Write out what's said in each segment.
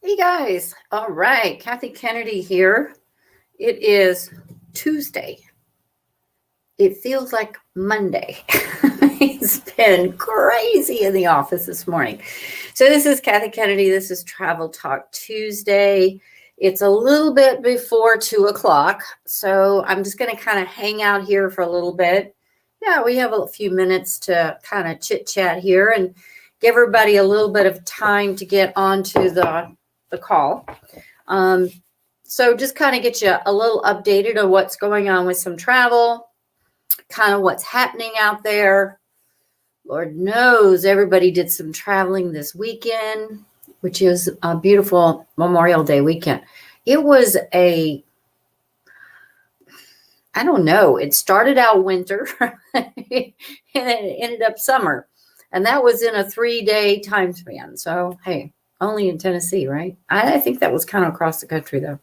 Hey guys. All right. Kathy Kennedy here. It is Tuesday. It feels like Monday. It's been crazy in the office this morning. So this is Kathy Kennedy. This is Travel Talk Tuesday. It's a little bit before 2:00. So I'm just going to kind of hang out here for a little bit. Yeah, we have a few minutes to kind of chit chat here and give everybody a little bit of time to get onto the call. So just kind of get you a little updated on what's going on with some travel, kind of what's happening out there. Lord knows everybody did some traveling this weekend, which is a beautiful Memorial Day weekend. It was I don't know, it started out winter and it ended up summer. And that was in a 3-day time span. So, hey, only in Tennessee, right? I think that was kind of across the country, though.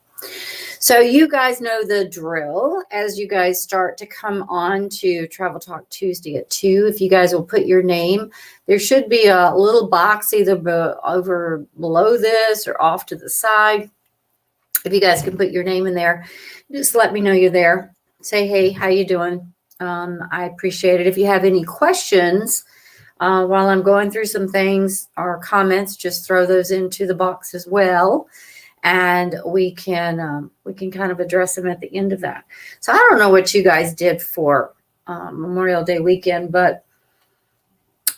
So you guys know the drill as you guys start to come on to Travel Talk Tuesday at 2. If you guys will put your name, there should be a little box either over below this or off to the side. If you guys can put your name in there, just let me know you're there. Say, hey, how you doing? I appreciate it. If you have any questions while I'm going through some things or comments, just throw those into the box as well. And we can kind of address them at the end of that. So I don't know what you guys did for Memorial Day weekend, but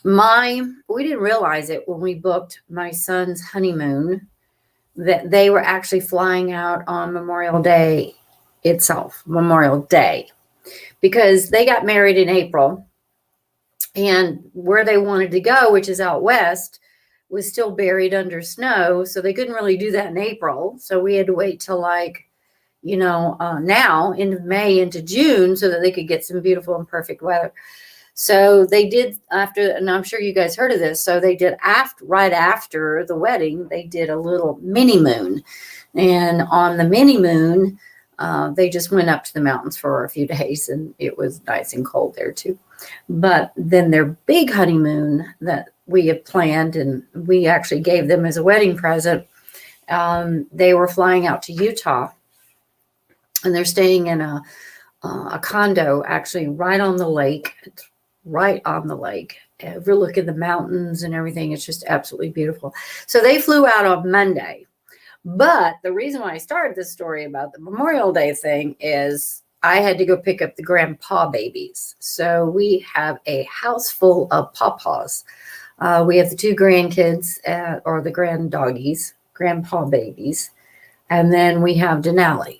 we didn't realize it when we booked my son's honeymoon that they were actually flying out on Memorial Day itself, Memorial Day, because they got married in April, and where they wanted to go, which is out west, was still buried under snow. So they couldn't really do that in April. So we had to wait till now into May into June so that they could get some beautiful and perfect weather. So they did after, and I'm sure you guys heard of this. So they did right after the wedding, they did a little mini moon. And on the mini moon, they just went up to the mountains for a few days, and it was nice and cold there too. But then their big honeymoon that we had planned, and we actually gave them as a wedding present, they were flying out to Utah, and they're staying in a condo actually right on the lake, overlooking the mountains and everything. It's just absolutely beautiful. So they flew out on Monday. But the reason why I started this story about the Memorial Day thing is I had to go pick up the grandpa babies. So we have a house full of pawpaws. We have the 2 grandkids, or the grand doggies, grandpa babies. And then we have Denali.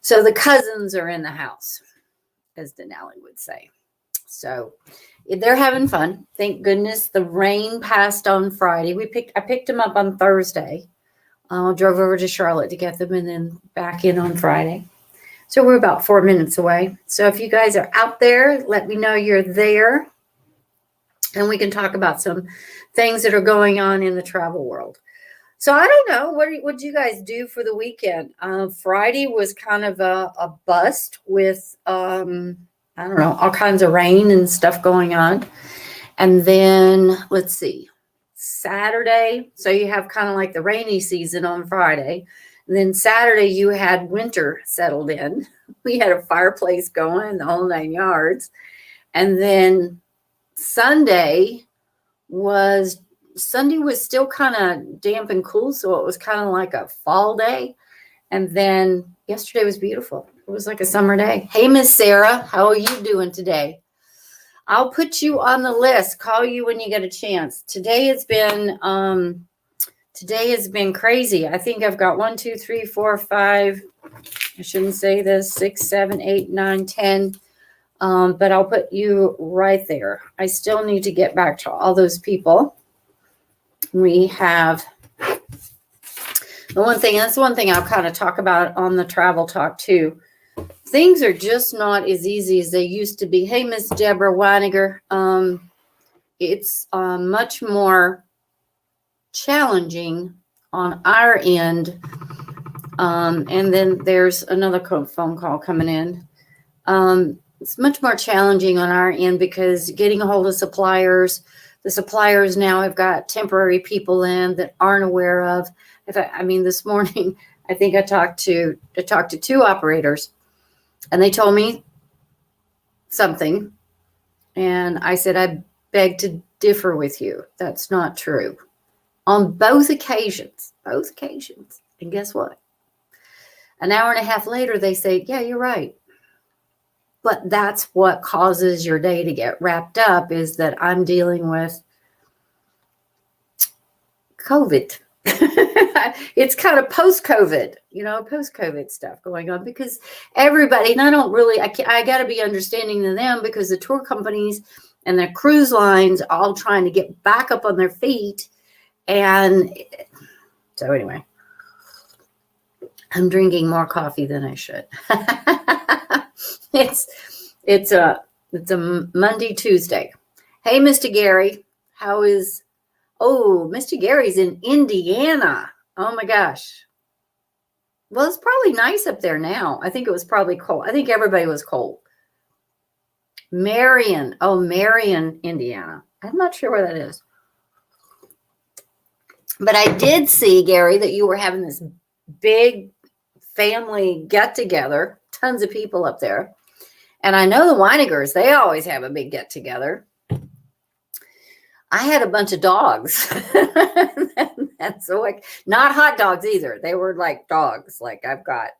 So the cousins are in the house, as Denali would say. So they're having fun. Thank goodness the rain passed on Friday. I picked them up on Thursday. Drove over to Charlotte to get them and then back in on Friday. So we're about 4 minutes away. So if you guys are out there, let me know you're there. And we can talk about some things that are going on in the travel world. So I don't know, what did you guys do for the weekend? Friday was kind of a bust with, I don't know, all kinds of rain and stuff going on. And then, let's see. Saturday, so you have kind of like the rainy season on Friday. And then Saturday, you had winter settled in. We had a fireplace going, the whole 9 yards. And then Sunday was still kind of damp and cool, so it was kind of like a fall day. And then yesterday was beautiful. It was like a summer day. Hey, Miss Sarah, how are you doing today? I'll put you on the list. Call you when you get a chance. Today has been crazy. I think I've got 1, 2, 3, 4, 5. I shouldn't say this. 6, 7, 8, 9, 10. But I'll put you right there. I still need to get back to all those people. We have that's one thing I'll kind of talk about on the Travel Talk too. Things are just not as easy as they used to be. Hey, Miss Deborah Weiniger. It's much more challenging on our end. And then there's another phone call coming in. It's much more challenging on our end because getting a hold of suppliers, The suppliers now have got temporary people in that aren't aware of. I mean, this morning, I think I talked to 2 operators, and they told me something, and I said, I beg to differ with you. That's not true. On both occasions. And guess what? An hour and a half later, they say, yeah, you're right. But that's what causes your day to get wrapped up, is that I'm dealing with COVID. It's kind of post-COVID, post-COVID stuff going on, because everybody, and I got to be understanding to them, because the tour companies and the cruise lines are all trying to get back up on their feet. And so anyway, I'm drinking more coffee than I should. It's a Monday, Tuesday. Hey, Mr. Gary, Mr. Gary's in Indiana. Oh my gosh. Well, it's probably nice up there now. I think it was probably cold. I think everybody was cold. Marion, Indiana. I'm not sure where that is. But I did see, Gary, that you were having this big family get-together. Tons of people up there. And I know the Weinigers, they always have a big get-together. I had a bunch of dogs. And so, not hot dogs either. They were like dogs. Like, I've got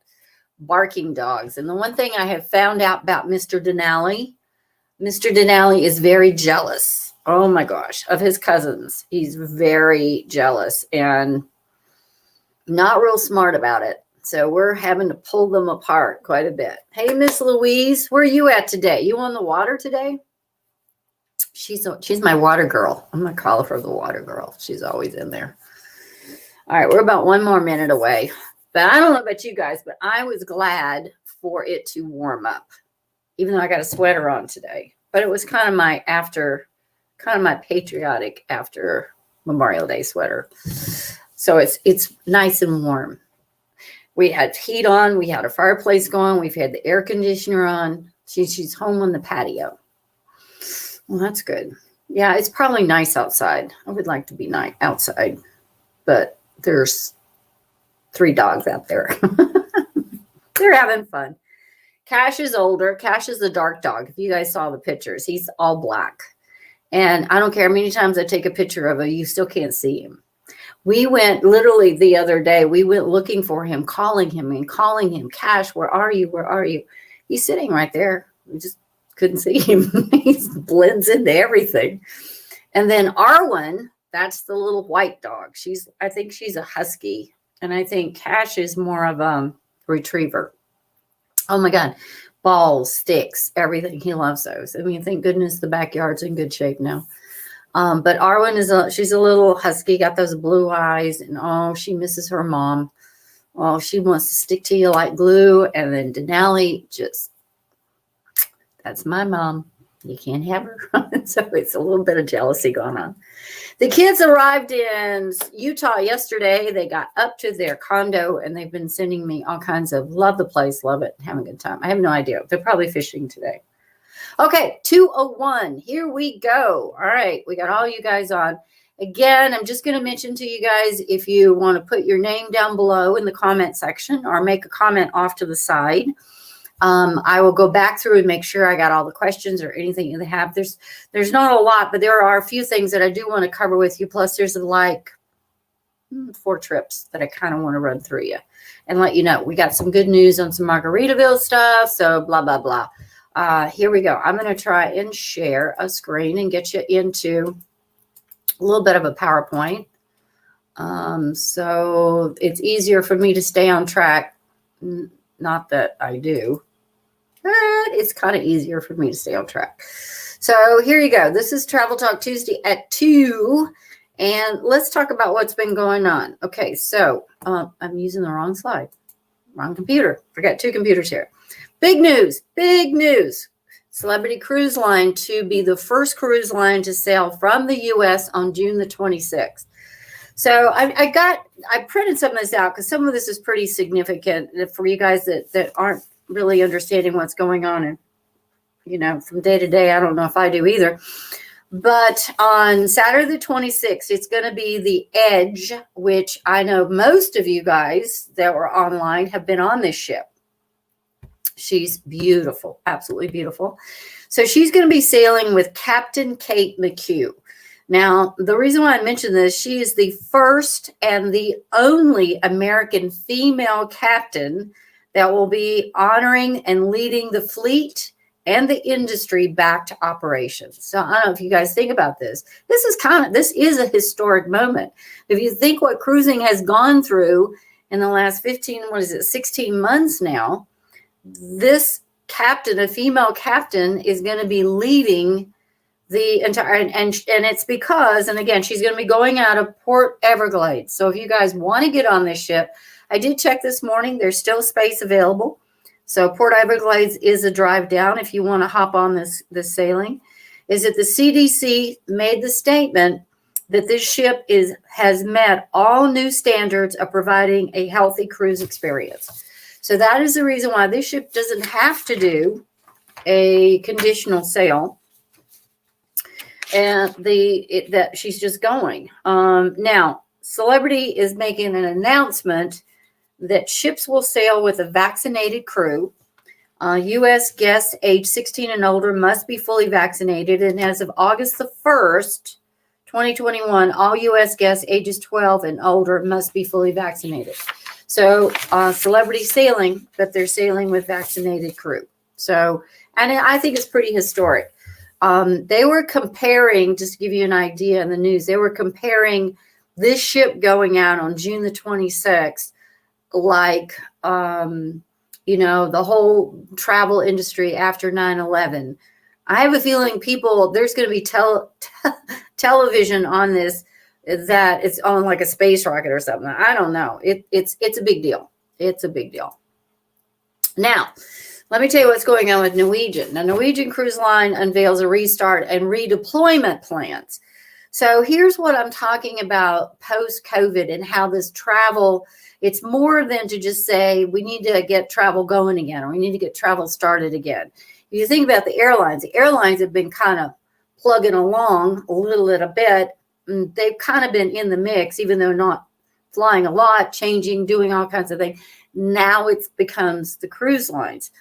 barking dogs. And the one thing I have found out about Mr. Denali is very jealous. Oh my gosh, of his cousins. He's very jealous and not real smart about it. So we're having to pull them apart quite a bit. Hey, Miss Louise, where are you at today? You on the water today? She's my water girl. I'm going to call her the water girl. She's always in there. All right, we're about 1 more minute away. But I don't know about you guys, but I was glad for it to warm up, even though I got a sweater on today. But it was kind of my patriotic after Memorial Day sweater. So it's nice and warm. We had heat on. We had a fireplace going. We've had the air conditioner on. She's home on the patio. Well, that's good. Yeah, it's probably nice outside. I would like to be outside, but there's 3 dogs out there. They're having fun. Cash is older. Cash is the dark dog. If you guys saw the pictures, he's all black. And I don't care how many times I take a picture of him, you still can't see him. We went literally the other day, we went looking for him, calling him, Cash, where are you? Where are you? He's sitting right there. We just couldn't see him. He blends into everything. And then Arwen, that's the little white dog. I think she's a husky. And I think Cash is more of a retriever. Oh my God. Balls, sticks, everything. He loves those. I mean, thank goodness the backyard's in good shape now. But Arwen she's a little husky, got those blue eyes, and she misses her mom. Oh, she wants to stick to you like glue. And then Denali that's my mom. You can't have her. So it's a little bit of jealousy going on. The kids arrived in Utah yesterday. They got up to their condo, and they've been sending me all kinds of love the place, love it, having a good time. I have no idea. They're probably fishing today. Okay, 2:01. Here we go. All right, we got all you guys on. Again, I'm just going to mention to you guys, if you want to put your name down below in the comment section or make a comment off to the side, I will go back through and make sure I got all the questions or anything you have. There's not a lot, but there are a few things that I do want to cover with you. Plus, there's like 4 trips that I kind of want to run through you and let you know. We got some good news on some Margaritaville stuff, so blah, blah, blah. Here we go. I'm going to try and share a screen and get you into a little bit of a PowerPoint. So it's easier for me to stay on track. Not that I do, but it's kind of easier for me to stay on track. So here you go. This is Travel Talk Tuesday at 2. And let's talk about what's been going on. Okay, so I'm using the wrong slide. Wrong computer. Forgot 2 computers here. Big news. Big news. Celebrity Cruise Line to be the first cruise line to sail from the U.S. on June the 26th. So I printed some of this out because some of this is pretty significant for you guys that aren't really understanding what's going on. And, from day to day, I don't know if I do either. But on Saturday the 26th, it's going to be the Edge, which I know most of you guys that were online have been on this ship. She's beautiful, absolutely beautiful. So she's going to be sailing with Captain Kate McHugh. Now, the reason why I mention this, she is the first and the only American female captain that will be honoring and leading the fleet and the industry back to operations. So I don't know if you guys think about this. This is a historic moment. If you think what cruising has gone through in the last 16 months now, this captain, a female captain, is going to be leading the entire, and it's because, and again, she's going to be going out of Port Everglades. So if you guys want to get on this ship, I did check this morning. There's still space available. So Port Everglades is a drive down if you want to hop on this sailing. Is that the CDC made the statement that this ship has met all new standards of providing a healthy cruise experience. So that is the reason why this ship doesn't have to do a conditional sail, and that she's just going. Now, Celebrity is making an announcement that ships will sail with a vaccinated crew. U.S. guests age 16 and older must be fully vaccinated, and as of August the 1st, 2021, all U.S. guests ages 12 and older must be fully vaccinated. So Celebrity sailing, but they're sailing with vaccinated crew. So, and I think it's pretty historic. They were comparing, just to give you an idea in the news, they were comparing this ship going out on June the 26th, like, the whole travel industry after 9/11. I have a feeling there's going to be television on this, that it's on like a space rocket or something. I don't know. It's a big deal. It's a big deal. Now, let me tell you what's going on with Norwegian. Now, Norwegian Cruise Line unveils a restart and redeployment plans. So here's what I'm talking about post-COVID and how this travel, it's more than to just say we need to get travel going again, or we need to get travel started again. If you think about the airlines have been kind of plugging along a little at a bit. They've kind of been in the mix, even though not flying a lot, changing, doing all kinds of things. Now it becomes the cruise lines.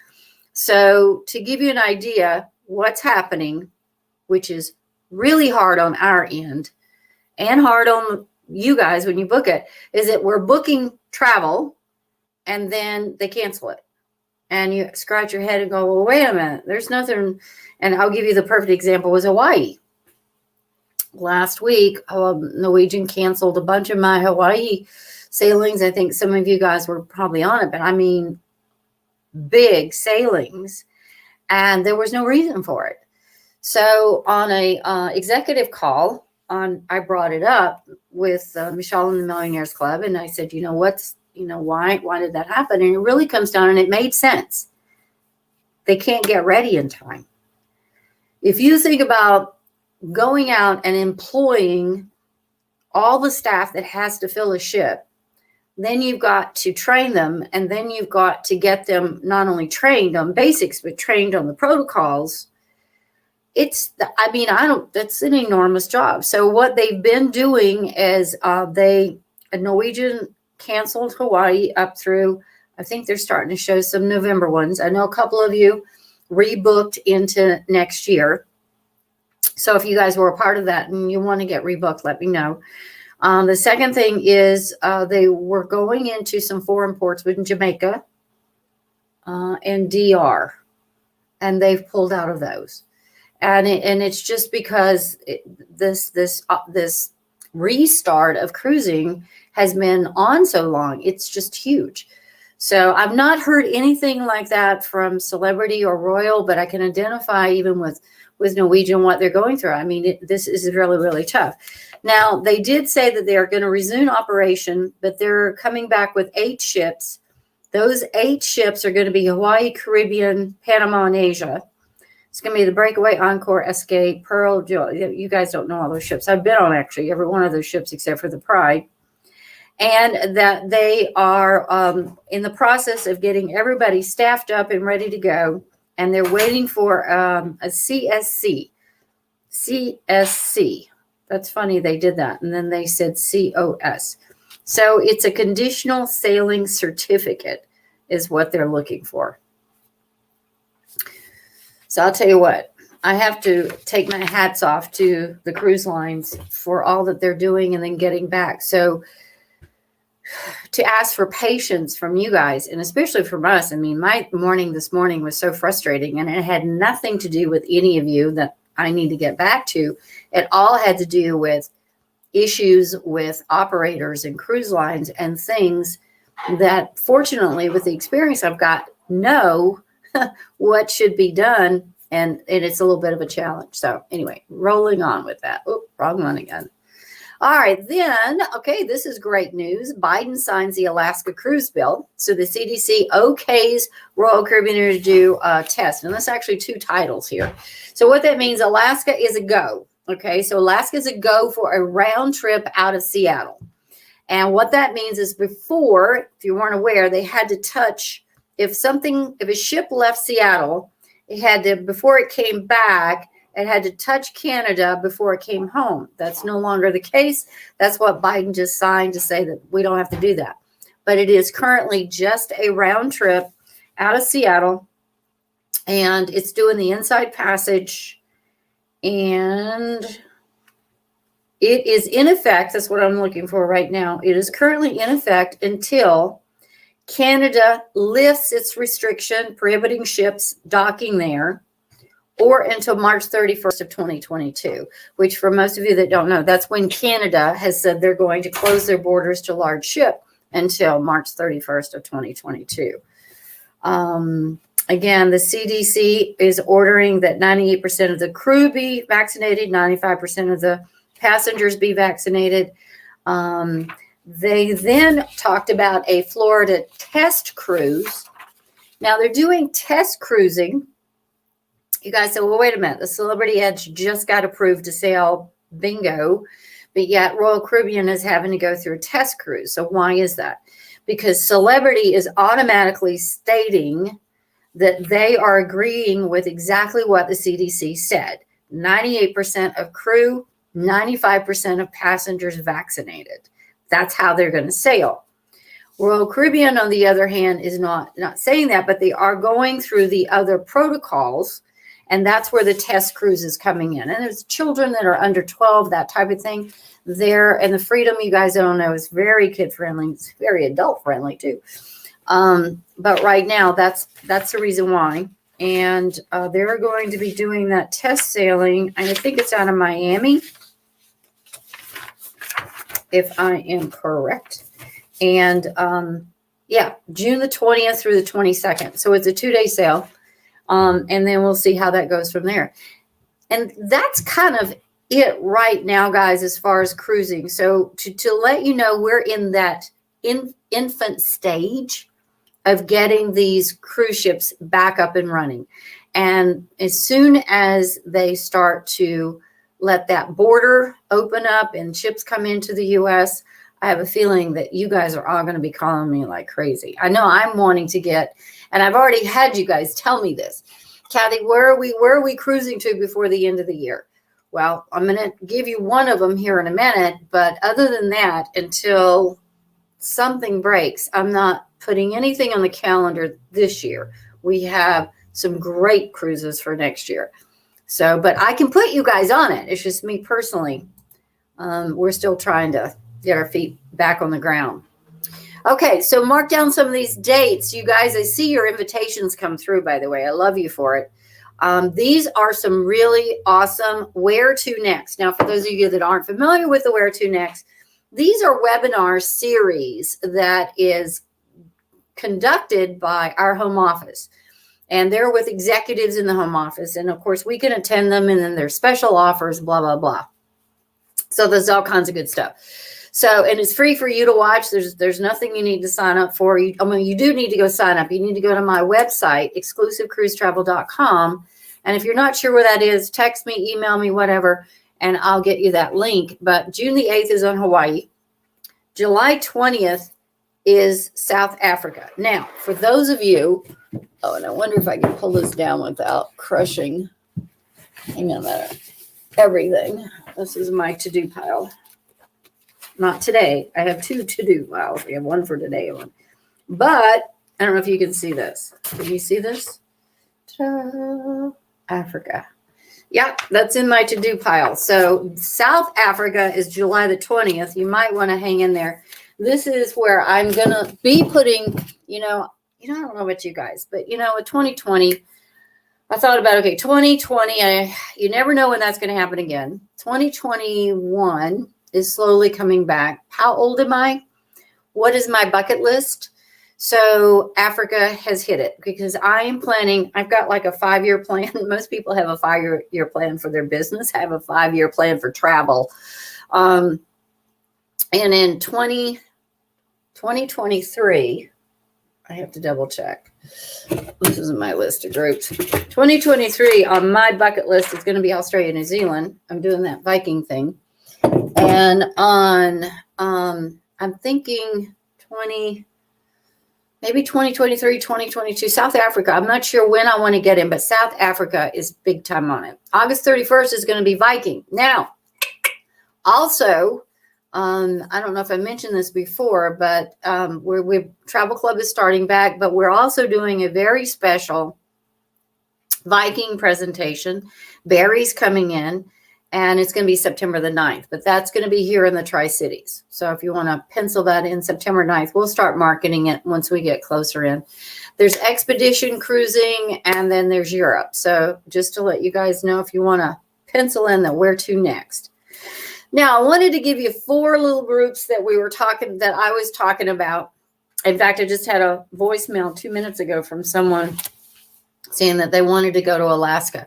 So to give you an idea what's happening, which is really hard on our end and hard on you guys when you book it, is that we're booking travel and then they cancel it. And you scratch your head and go, well, wait a minute, there's nothing. And I'll give you the perfect example was Hawaii. Last week, Norwegian canceled a bunch of my Hawaii sailings. I think some of you guys were probably on it, but I mean, big sailings, and there was no reason for it. So on a executive call, I brought it up with Michelle and the Millionaires Club, and I said, why did that happen? And it really comes down, and it made sense. They can't get ready in time. If you think about going out and employing all the staff that has to fill a ship, then you've got to train them, and then you've got to get them not only trained on basics, but trained on the protocols. That's an enormous job. So what they've been doing is Norwegian canceled Hawaii up through, I think they're starting to show some November ones. I know a couple of you rebooked into next year. So if you guys were a part of that and you want to get rebooked, let me know. The second thing is they were going into some foreign ports in Jamaica and DR, and they've pulled out of those. And it's just because this restart of cruising has been on so long. It's just huge. So I've not heard anything like that from Celebrity or Royal, but I can identify even with Norwegian what they're going through. I mean, this is really, really tough. Now, they did say that they are going to resume operation, but they're coming back with 8 ships. Those 8 ships are going to be Hawaii, Caribbean, Panama, and Asia. It's going to be the Breakaway, Encore, Escape, Pearl. You guys don't know all those ships. I've been on actually every one of those ships except for the Pride. And that they are in the process of getting everybody staffed up and ready to go. And they're waiting for a CSC. CSC. That's funny they did that. And then they said COS. So it's a conditional sailing certificate is what they're looking for. So I'll tell you what, I have to take my hats off to the cruise lines for all that they're doing and then getting back. So to ask for patience from you guys, and especially from us, I mean, my morning this morning was so frustrating, and it had nothing to do with any of you that I need to get back to. It all had to do with issues with operators and cruise lines and things that, fortunately, with the experience I've got, know what should be done, and it's a little bit of a challenge. So anyway, rolling on with that. Oh, wrong one again. All right, then, okay, this is great news. Biden signs the Alaska cruise bill. So the CDC okays Royal Caribbean to do a test. And that's actually two titles here. So what that means, Alaska is a go. Okay, so Alaska is a go for a round trip out of Seattle. And what that means is before, if you weren't aware, they had to touch, if a ship left Seattle, it had to, before it came back, it had to touch Canada before it came home. That's no longer the case. That's what Biden just signed to say that we don't have to do that. But it is currently just a round trip out of Seattle, and it's doing the Inside Passage, and it is in effect. That's what I'm looking for right now. It is currently in effect until Canada lifts its restriction prohibiting ships docking there, or until March 31st of 2022, which for most of you that don't know, that's when Canada has said they're going to close their borders to large ship until March 31st of 2022. Again, the CDC is ordering that 98% of the crew be vaccinated, 95% of the passengers be vaccinated. They then talked about a Florida test cruise. Now they're doing test cruising. You guys said, well, wait a minute. The Celebrity Edge just got approved to sail bingo, but yet Royal Caribbean is having to go through a test cruise. So why is that? Because Celebrity is automatically stating that they are agreeing with exactly what the CDC said. 98% of crew, 95% of passengers vaccinated. That's how they're going to sail. Royal Caribbean, on the other hand, is not saying that, but they are going through the other protocols. And that's where the test cruise is coming in. And there's children that are under 12, that type of thing there. And the Freedom, you guys don't know, is very kid-friendly. It's very adult-friendly, too. But right now, that's the reason why. And they're going to be doing that test sailing. I think it's out of Miami, if I am correct. And, yeah, June the 20th through the 22nd. So it's a 2-day sail. And then we'll see how that goes from there. And that's kind of it right now, guys, as far as cruising. So to let you know, we're in that infant stage of getting these cruise ships back up and running. And as soon as they start to let that border open up and ships come into the U.S., I have a feeling that you guys are all going to be calling me like crazy. I know I'm wanting to get, and I've already had you guys tell me this. Kathy, where are we cruising to before the end of the year? Well, I'm going to give you one of them here in a minute, but other than that, until something breaks, I'm not putting anything on the calendar this year. We have some great cruises for next year. So, but I can put you guys on it. It's just me personally. We're still trying to get our feet back on the ground. Okay, so mark down some of these dates. You guys, I see your invitations come through, by the way. I love you for it. These are some really awesome Where to Next. Now, for those of you that aren't familiar with the Where to Next, these are webinar series that is conducted by our home office. And they're with executives in the home office. And, of course, we can attend them, and then there's special offers, blah, blah, blah. So there's all kinds of good stuff. So, and it's free for you to watch. There's nothing you need to sign up for. You do need to go sign up. You need to go to my website, exclusivecruisetravel.com. And if you're not sure where that is, text me, email me, whatever, and I'll get you that link. But June the 8th is on Hawaii. July 20th is South Africa. Now, for those of you, and I wonder if I can pull this down without crushing. Hang on a minute. everything. This is my to-do pile. Not today. I have 2 to-do piles. We have one for today. But I don't know if you can see this. Can you see this? Ta-da. Africa. Yeah, that's in my to-do pile. So South Africa is July the 20th. You might want to hang in there. This is where I'm going to be putting, I don't know about you guys, but, with 2020, I thought about, okay, 2020, you never know when that's going to happen again. 2021 is slowly coming back. How old am I? What is my bucket list? So Africa has hit it because I am planning. I've got like a 5-year plan. Most people have a 5-year plan for their business. I have a 5-year plan for travel. And in 2023, I have to double check. This isn't my list of groups. 2023 on my bucket list is going to be Australia, New Zealand. I'm doing that Viking thing. And on, I'm thinking maybe 2023, 2022, South Africa. I'm not sure when I want to get in, but South Africa is big time on it. August 31st is going to be Viking. Now, also, I don't know if I mentioned this before, but we Travel Club is starting back, but we're also doing a very special Viking presentation. Barry's coming in, and it's going to be September the 9th, but that's going to be here in the Tri-Cities. So if you want to pencil that in, September 9th, we'll start marketing it once we get closer in. There's expedition cruising, and then there's Europe. So just to let you guys know, if you want to pencil in that where to next. Now, I wanted to give you 4 little groups that I was talking about. In fact, I just had a voicemail 2 minutes ago from someone saying that they wanted to go to Alaska.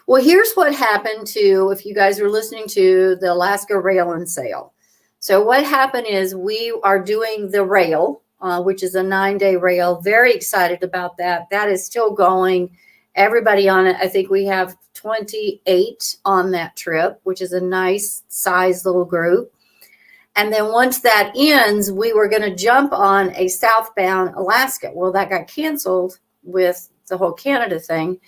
Well, here's what happened if you guys were listening to the Alaska Rail and Sail. So what happened is we are doing the rail, which is a 9-day rail. Very excited about that. That is still going. Everybody on it. I think we have 28 on that trip, which is a nice size little group. And then once that ends, we were going to jump on a southbound Alaska. Well, that got canceled with the whole Canada thing.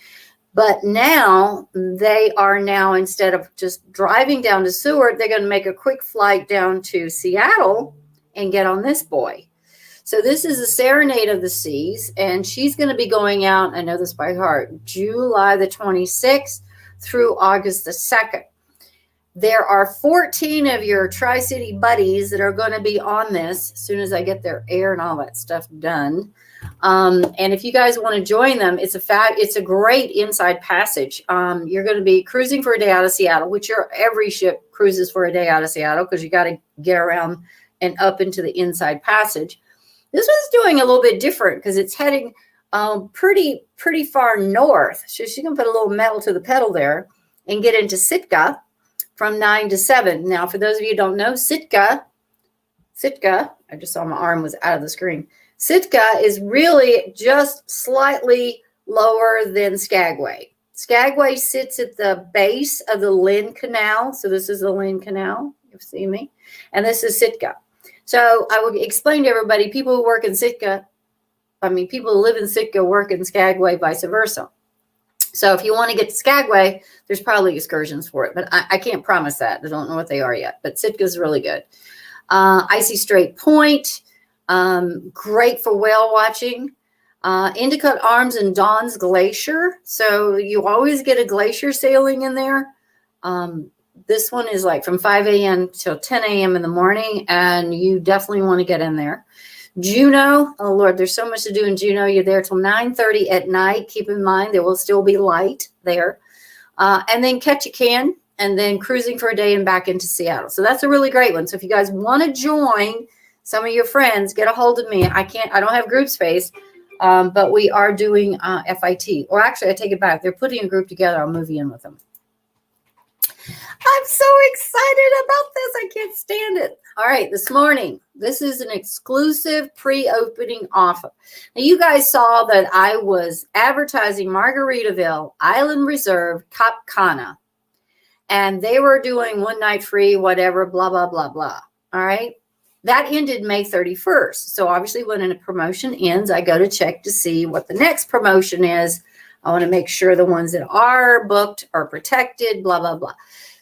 But now they are instead of just driving down to Seward, they're going to make a quick flight down to Seattle and get on this boy. So this is a Serenade of the Seas, and she's going to be going out, I know this by heart, July the 26th through August the 2nd. There are 14 of your Tri-City buddies that are going to be on this as soon as I get their air and all that stuff done. And if you guys want to join them, it's a great inside passage. You're going to be cruising for a day out of Seattle, which every ship cruises for a day out of Seattle because you got to get around and up into the inside passage. This one's doing a little bit different because it's heading pretty far north. So she's going to put a little metal to the pedal there and get into Sitka from 9 to 7. Now, for those of you who don't know, Sitka, I just saw my arm was out of the screen. Sitka is really just slightly lower than Skagway. Skagway sits at the base of the Lynn Canal. So this is the Lynn Canal. You see me? And this is Sitka. So I would explain to everybody, people who work in Sitka, people who live in Sitka work in Skagway, vice versa. So if you want to get to Skagway, there's probably excursions for it, but I can't promise that. I don't know what they are yet, but Sitka is really good. Icy Strait Point, great for whale watching. Endicott Arms and Dawn's Glacier. So you always get a glacier sailing in there. This one is like from 5 a.m. till 10 a.m. in the morning, and you definitely want to get in there. Juneau, oh Lord, there's so much to do in Juneau. You're there till 9:30 at night. Keep in mind there will still be light there. And then Ketchikan, and then cruising for a day and back into Seattle. So that's a really great one. So if you guys want to join some of your friends, get a hold of me. I don't have group space, but we are doing FIT. Or actually, I take it back. They're putting a group together. I'll move you in with them. I'm so excited about this. I can't stand it. All right, this morning, this is an exclusive pre-opening offer. Now, you guys saw that I was advertising Margaritaville, Island Reserve, Cap Cana, and they were doing 1 night free, whatever, blah, blah, blah, blah. All right, that ended May 31st. So obviously, when a promotion ends, I go to check to see what the next promotion is. I want to make sure the ones that are booked are protected, blah, blah, blah.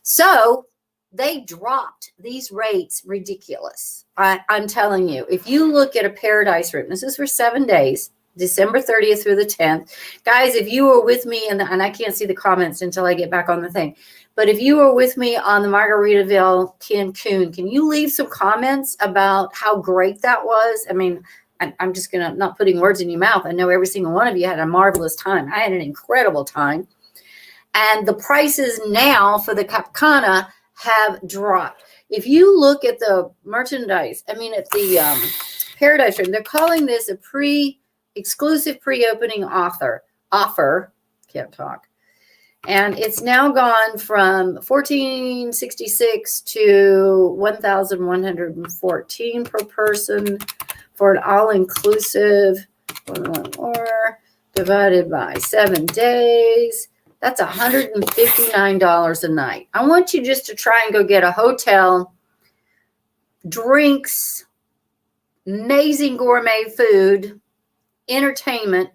So they dropped these rates ridiculous. I'm telling you, if you look at a Paradise room, this is for 7 days, December 30th through the 10th. Guys, if you were with me, and I can't see the comments until I get back on the thing, but if you were with me on the Margaritaville Cancun, can you leave some comments about how great that was? I mean, I'm just going to, not putting words in your mouth. I know every single one of you had a marvelous time. I had an incredible time. And the prices now for the Cap Cana have dropped. If you look at the merchandise, I mean, at the Paradise Room, they're calling this a exclusive pre-opening offer. Can't talk. And it's now gone from $1,466 to $1,114 per person for an all-inclusive, or divided by 7 days. That's $159 a night. I want you just to try and go get a hotel, drinks, amazing gourmet food, entertainment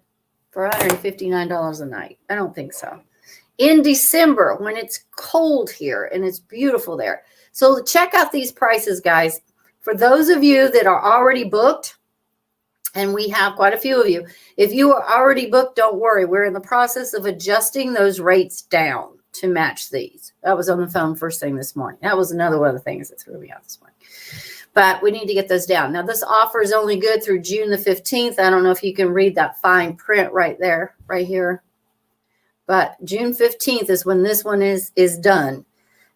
for $159 a night. I don't think so. In December, when it's cold here and it's beautiful there. So check out these prices, guys. For those of you that are already booked, and we have quite a few of you, if you are already booked, don't worry. We're in the process of adjusting those rates down to match these. That was on the phone first thing this morning. That was another one of the things that threw me out this morning. But we need to get those down. Now, this offer is only good through June the 15th. I don't know if you can read that fine print right there, right here. But June 15th is when this one is done.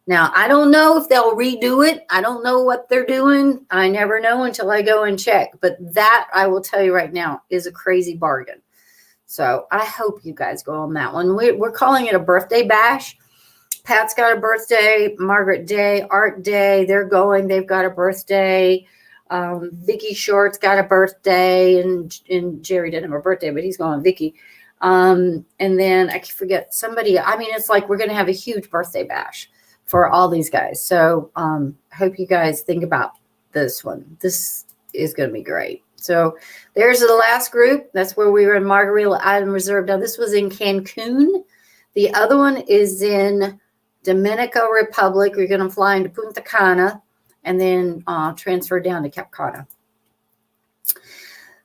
Now, I don't know if they'll redo it. I don't know what they're doing. I never know until I go and check. But that, I will tell you right now, is a crazy bargain. So I hope you guys go on that one. We're calling it a birthday bash. Pat's got a birthday. Margaret Day, Art Day, they're going. They've got a birthday. Vicky Short's got a birthday. And Jerry didn't have a birthday, but he's going, Vicky. And then I forget somebody. I mean, it's like we're going to have a huge birthday bash for all these guys. So I hope you guys think about this one. This is going to be great. So there's the last group. That's where we were in Margaritaville Island Resort. Now, this was in Cancun. The other one is in Dominican Republic. We're going to fly into Punta Cana and then transfer down to Cap Cana.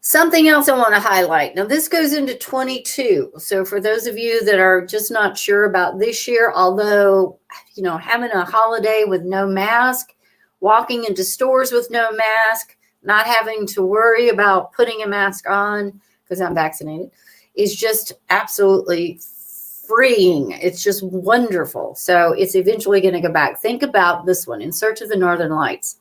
Something else I want to highlight. Now, this goes into 22. So for those of you that are just not sure about this year, although, you know, having a holiday with no mask, walking into stores with no mask, not having to worry about putting a mask on because I'm vaccinated, is just absolutely freeing. It's just wonderful. So it's eventually going to go back. Think about this one, In Search of the Northern Lights.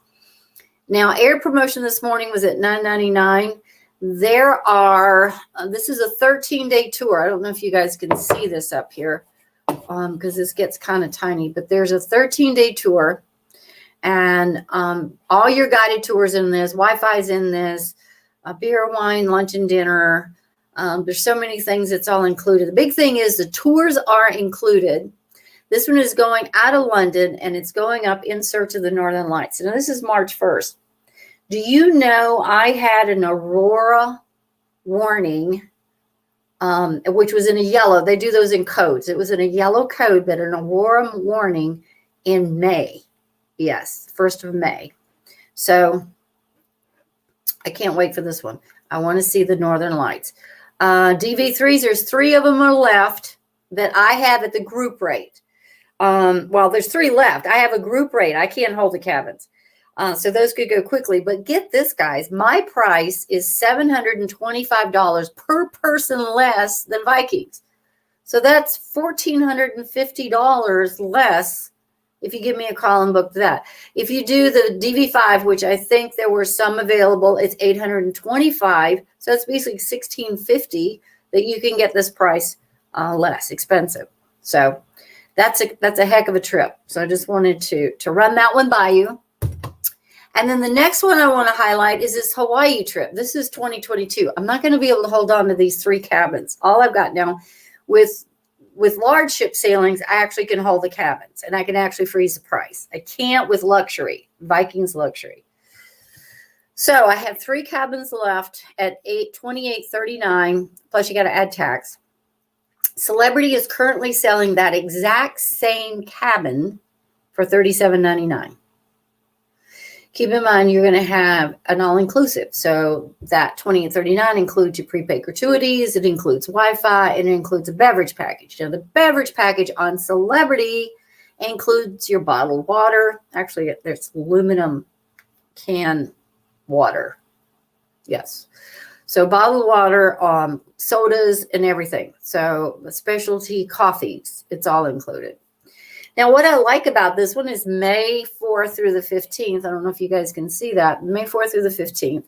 Now, air promotion this morning was at $9.99. There are, this is a 13-day tour. I don't know if you guys can see this up here because this gets kind of tiny, but there's a 13-day tour and all your guided tours in this, Wi-Fi's in this, beer, wine, lunch and dinner. There's so many things that's all included. The big thing is the tours are included. This one is going out of London and it's going up In Search of the Northern Lights. Now, this is March 1st. Do you know I had an aurora warning, which was in a yellow. They do those in codes. It was in a yellow code, but an aurora warning in May. Yes, 1st of May. So I can't wait for this one. I want to see the Northern Lights. DV3s, there's 3 of them are left that I have at the group rate. Well, there's 3 left. I have a group rate. I can't hold the cabins. So those could go quickly. But get this, guys. My price is $725 per person less than Vikings. So that's $1,450 less if you give me a call and book that. If you do the DV5, which I think there were some available, it's $825. So it's basically $1,650 that you can get this price less expensive. So that's a heck of a trip. So I just wanted to run that one by you. And then the next one I want to highlight is this Hawaii trip. This is 2022. I'm not going to be able to hold on to these 3 cabins. All I've got now with large ship sailings, I actually can hold the cabins and I can actually freeze the price. I can't with luxury, Vikings luxury. So I have 3 cabins left at $28.39. Plus you got to add tax. Celebrity is currently selling that exact same cabin for $37.99. Keep in mind, you're going to have an all-inclusive. So that $28.39 includes your prepaid gratuities. It includes Wi-Fi, and it includes a beverage package. Now, the beverage package on Celebrity includes your bottled water. Actually, there's aluminum can water. Yes. So bottled water, sodas, and everything. So the specialty coffees, it's all included. Now, what I like about this one is May 4th through the 15th. I don't know if you guys can see that. May 4th through the 15th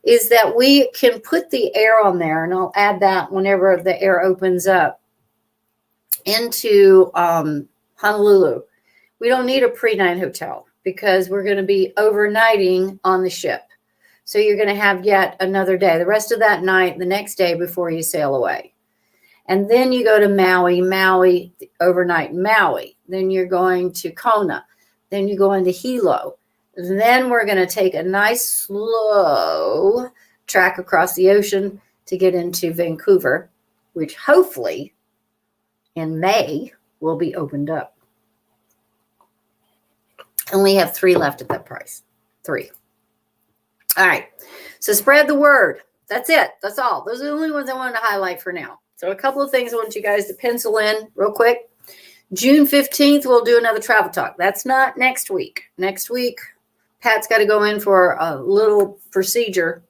is that we can put the air on there, and I'll add that whenever the air opens up into Honolulu. We don't need a pre-night hotel because we're going to be overnighting on the ship. So you're going to have yet another day, the rest of that night, the next day before you sail away. And then you go to Maui, overnight Maui. Then you're going to Kona. Then you go into Hilo. Then we're going to take a nice slow track across the ocean to get into Vancouver, which hopefully in May will be opened up. And we have 3 left at that price. 3. All right. So spread the word. That's it. That's all. Those are the only ones I wanted to highlight for now. So a couple of things I want you guys to pencil in real quick. June 15th, we'll do another travel talk. That's not next week. Next week, Pat's got to go in for a little procedure.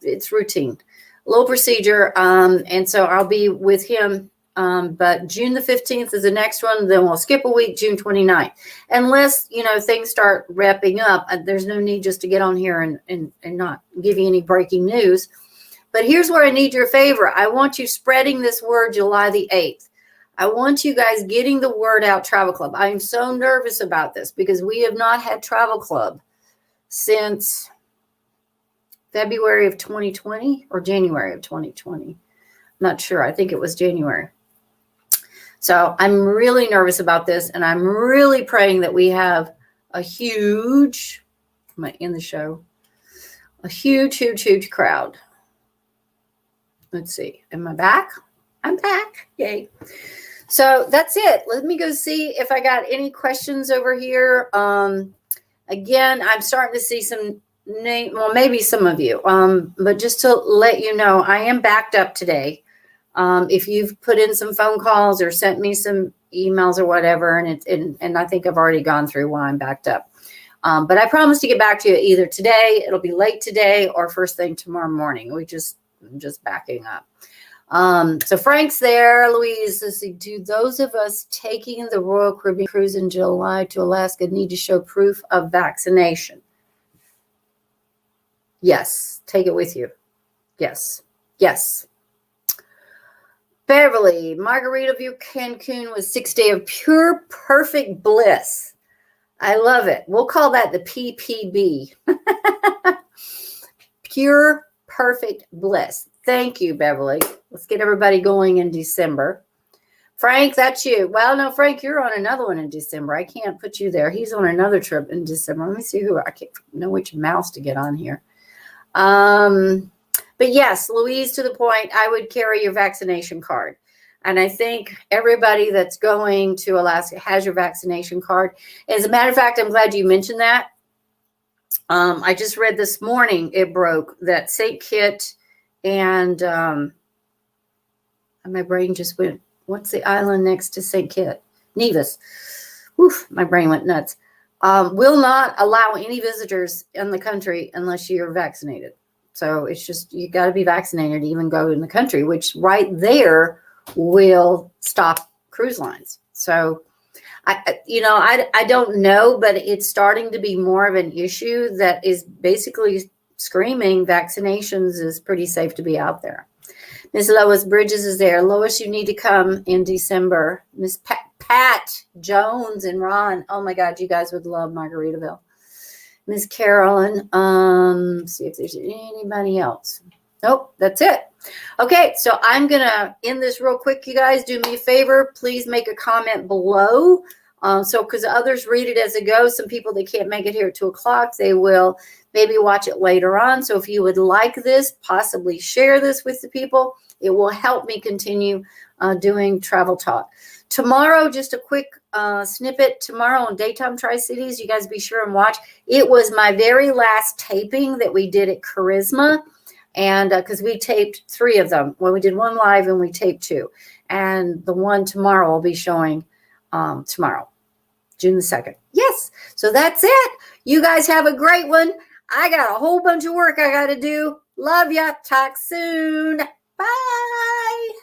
It's routine. A little procedure. And so I'll be with him. But June the 15th is the next one. Then we'll skip a week, June 29th. Unless, things start wrapping up. There's no need just to get on here and not give you any breaking news. But here's where I need your favor. I want you spreading this word July the 8th. I want you guys getting the word out, Travel Club. I am so nervous about this because we have not had Travel Club since February of 2020 or January of 2020. I'm not sure. I think it was January. So I'm really nervous about this, and I'm really praying that we have a huge, I'm going to end the show, a huge, huge, huge crowd. Let's see. Am I back? I'm back. Yay. So that's it. Let me go see if I got any questions over here. Again, I'm starting to see some maybe some of you. But just to let you know, I am backed up today. If you've put in some phone calls or sent me some emails or whatever, and I think I've already gone through why I'm backed up. But I promise to get back to you either today, it'll be late today, or first thing tomorrow morning. I'm just backing up. So Frank's there. Louise, let's see. Do those of us taking the Royal Caribbean cruise in July to Alaska need to show proof of vaccination? Yes. Take it with you. Yes. Yes. Beverly, Margaritaville Cancun was 6 days of pure perfect bliss. I love it. We'll call that the PPB. Pure perfect bliss. Thank you, Beverly. Let's get everybody going in December. Frank, that's you. Well, no, Frank, you're on another one in December. I can't put you there. He's on another trip in December. Let me see I can't know which mouse to get on here. But yes, Louise, to the point, I would carry your vaccination card. And I think everybody that's going to Alaska has your vaccination card. As a matter of fact, I'm glad you mentioned that. I just read this morning, it broke, that St. Kitts and my brain just went, what's the island next to St. Kitts? Nevis. Oof, my brain went nuts. Will not allow any visitors in the country unless you're vaccinated. So it's just, you got to be vaccinated to even go in the country, which right there will stop cruise lines. So I don't know, but it's starting to be more of an issue that is basically screaming vaccinations is pretty safe to be out there. Miss Lois Bridges is there. Lois, you need to come in December. Miss Pat Jones and Ron. Oh my God, you guys would love Margaritaville. Miss Carolyn. See if there's anybody else. Nope, that's it. Okay, so I'm going to end this real quick, you guys. Do me a favor. Please make a comment below So because others read it as it goes, some people, they can't make it here at 2:00, they will maybe watch it later on. So if you would like this, possibly share this with the people. It will help me continue doing Travel Talk. Tomorrow, just a quick snippet. Tomorrow on Daytime Tri-Cities, you guys be sure and watch. It was my very last taping that we did at Charisma. And because we taped 3 of them. Well, we did 1 live and we taped 2. And the one tomorrow will be showing tomorrow, June the 2nd. Yes. So that's it. You guys have a great one. I got a whole bunch of work I got to do. Love ya. Talk soon. Bye.